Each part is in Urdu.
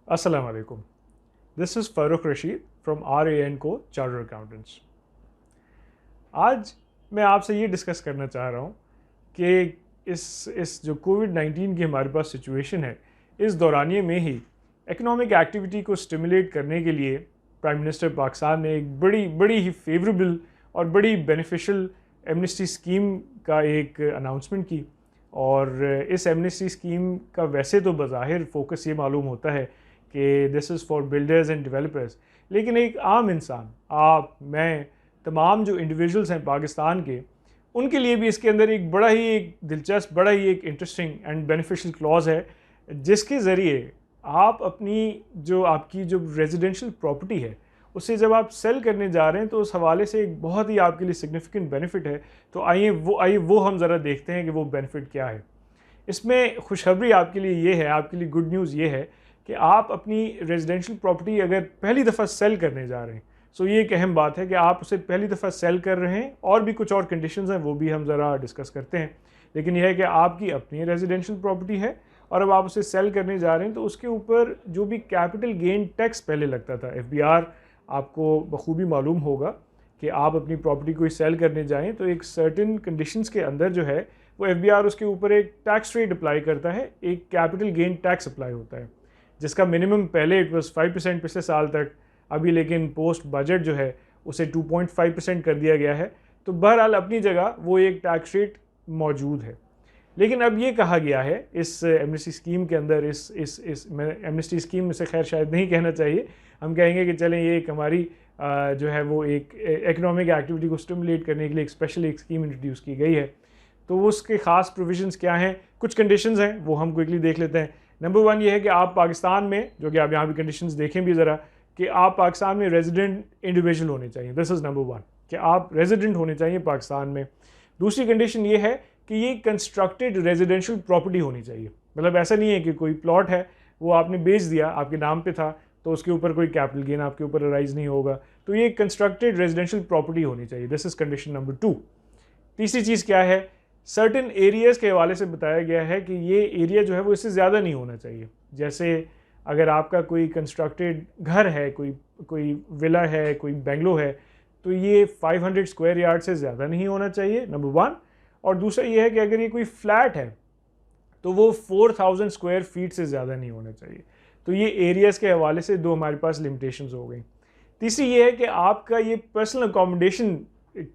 السلام علیکم. دس از فاروق رشید فرام RAN کو چارٹر اکاؤنٹنٹس. آج میں آپ سے یہ ڈسکس کرنا چاہ رہا ہوں کہ اس جو کووڈ-19 کی ہمارے پاس سچویشن ہے، اس دورانیے میں ہی اکنامک ایکٹیویٹی کو اسٹیمولیٹ کرنے کے لیے پرائم منسٹر پاکستان نے ایک بڑی ہی فیوریبل اور بڑی بینیفیشل ایمنسٹی اسکیم کا ایک اناؤنسمنٹ کی. اور اس ایمنسٹی اسکیم کا ویسے تو بظاہر فوکس یہ معلوم ہوتا ہے کہ this is for builders and developers, لیکن ایک عام انسان، آپ، میں، تمام جو انڈیویژلس ہیں پاکستان کے، ان کے لیے بھی اس کے اندر ایک بڑا ہی ایک دلچسپ، بڑا ہی ایک انٹرسٹنگ اینڈ بینیفیشل کلوز ہے، جس کے ذریعے آپ آپ کی جو ریزیڈینشیل پراپرٹی ہے اسے جب آپ سیل کرنے جا رہے ہیں تو اس حوالے سے ایک بہت ہی آپ کے لیے سگنیفیکنٹ بینیفٹ ہے. تو آئیے وہ ہم ذرا دیکھتے ہیں کہ وہ بینیفٹ کیا ہے. اس میں خوشخبری آپ کے لیے یہ ہے، آپ کے لیے گڈ نیوز یہ ہے کہ آپ اپنی ریزیڈینشیل پراپرٹی اگر پہلی دفعہ سیل کرنے جا رہے ہیں، سو یہ ایک اہم بات ہے کہ آپ اسے پہلی دفعہ سیل کر رہے ہیں، اور بھی کچھ اور کنڈیشنز ہیں وہ بھی ہم ذرا ڈسکس کرتے ہیں. لیکن یہ ہے کہ آپ کی اپنی ریزیڈینشیل پراپرٹی ہے اور اب آپ اسے سیل کرنے جا رہے ہیں تو اس کے اوپر جو بھی کیپٹل گین ٹیکس پہلے لگتا تھا، FBR، آپ کو بخوبی معلوم ہوگا کہ آپ اپنی پراپرٹی کو سیل کرنے جائیں تو ایک سرٹن کنڈیشنز کے اندر جو ہے وہ FBR اس کے اوپر ایک ٹیکس ریٹ اپلائی کرتا ہے، ایک کیپٹل گین ٹیکس اپلائی ہوتا ہے، جس کا منیمم پہلے اٹ واز 5% پچھلے سال تک، ابھی لیکن پوسٹ بجٹ جو ہے اسے 2.5% کر دیا گیا ہے. تو بہرحال اپنی جگہ وہ ایک ٹیکس ریٹ موجود ہے. لیکن اب یہ کہا گیا ہے اس ایمنسٹی اسکیم کے اندر، اس ایمنسٹی اسکیم میں سے خیر شاید نہیں کہنا چاہیے، ہم کہیں گے کہ چلیں یہ ایک ہماری جو ہے وہ ایک اکنامک ایکٹیویٹی کو اسٹیمولیٹ کرنے کے لیے ایک اسپیشل ایک اسکیم انٹروڈیوس کی گئی ہے. تو اس کے خاص پروویژنس کیا ہیں، کچھ کنڈیشنز ہیں وہ ہم کوئکلی دیکھ لیتے ہیں. نمبر 1 یہ ہے کہ آپ پاکستان میں، جو کہ آپ یہاں بھی کنڈیشنز دیکھیں بھی ذرا، کہ آپ پاکستان میں ریزیڈنٹ انڈیویژل ہونے چاہیے. دس از نمبر 1 کہ آپ ریزیڈنٹ ہونے چاہیے پاکستان میں. دوسری کنڈیشن یہ ہے کہ یہ کنسٹرکٹیڈ ریزیڈینشیل پراپرٹی ہونی چاہیے. مطلب ایسا نہیں ہے کہ کوئی پلاٹ ہے وہ آپ نے بیچ دیا، آپ کے نام پہ تھا تو اس کے اوپر کوئی کیپٹل گین آپ کے اوپر ارائز نہیں ہوگا. تو یہ کنسٹرکٹیڈ ریزیڈینشیل پراپرٹی ہونی چاہیے. دس از کنڈیشن نمبر 2. تیسری چیز کیا ہے، سرٹن ایریاز کے حوالے سے بتایا گیا ہے کہ یہ ایریا جو ہے وہ اس سے زیادہ نہیں ہونا چاہیے. جیسے اگر آپ کا کوئی کنسٹرکٹیڈ گھر ہے، کوئی ولا ہے، کوئی بنگلو ہے، تو یہ 500 اسکوائر یارڈ سے زیادہ نہیں ہونا چاہیے، نمبر 1. اور دوسرا یہ ہے کہ اگر یہ کوئی فلیٹ ہے تو وہ 4000 اسکوائر فیٹ سے زیادہ نہیں ہونا چاہیے. تو یہ ایریاز کے حوالے سے دو ہمارے پاس لمیٹیشنز ہو گئیں. تیسری یہ ہے کہ آپ کا یہ پرسنل اکوموڈیشن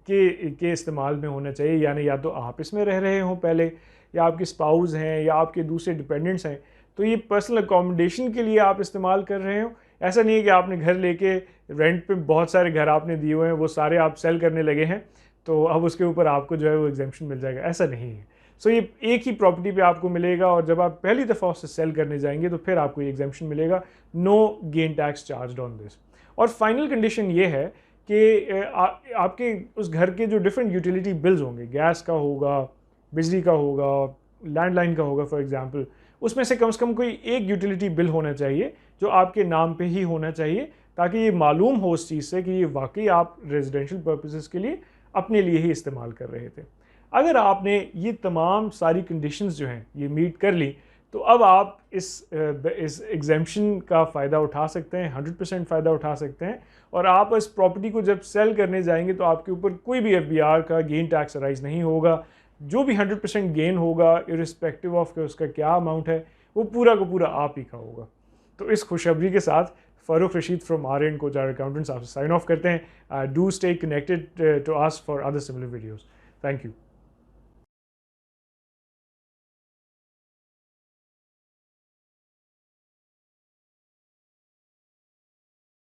کے استعمال میں ہونا چاہیے، یعنی یا تو آپ اس میں رہ رہے ہوں پہلے، یا آپ کے اسپاؤز ہیں، یا آپ کے دوسرے ڈپینڈنٹس ہیں، تو یہ پرسنل اکوموڈیشن کے لیے آپ استعمال کر رہے ہوں. ایسا نہیں ہے کہ آپ نے گھر لے کے رینٹ پہ بہت سارے گھر آپ نے دیے ہوئے ہیں، وہ سارے آپ سیل کرنے لگے ہیں تو اب اس کے اوپر آپ کو جو ہے وہ ایگزیمپشن مل جائے گا. ایسا نہیں ہے. سو یہ ایک ہی پراپرٹی پہ آپ کو ملے گا، اور جب آپ پہلی دفعہ اسے سیل کرنے جائیں گے تو پھر آپ کو یہ ایگزیمپشن ملے گا. نو گین ٹیکس چارجڈ آن دس. اور فائنل کنڈیشن یہ ہے کہ آپ کے اس گھر کے جو ڈفرینٹ یوٹیلیٹی بلز ہوں گے، گیس کا ہوگا، بجلی کا ہوگا، لینڈ لائن کا ہوگا فار ایگزامپل، اس میں سے کم کوئی ایک یوٹیلیٹی بل ہونا چاہیے جو آپ کے نام پہ ہی ہونا چاہیے، تاکہ یہ معلوم ہو اس چیز سے کہ یہ واقعی آپ ریزیڈینشیل پرپسز کے لیے اپنے لیے ہی استعمال کر رہے تھے. اگر آپ نے یہ تمام ساری کنڈیشنز جو ہیں یہ میٹ کر لی تو اب آپ اس ایگزیمپشن کا فائدہ اٹھا سکتے ہیں، 100% فائدہ اٹھا سکتے ہیں. اور آپ اس پراپرٹی کو جب سیل کرنے جائیں گے تو آپ کے اوپر کوئی بھی FBR کا گین ٹیکس ارائز نہیں ہوگا. جو بھی 100% گین ہوگا ارسپیکٹیو آف کہ اس کا کیا اماؤنٹ ہے، وہ پورا کا پورا آپ ہی کا ہوگا. تو اس خوشخبری کے ساتھ فاروق رشید فرام RAN کو چارٹرڈ اکاؤنٹنٹس آپ سے سائن آف کرتے ہیں. Do stay connected to us for other similar videos. Thank you.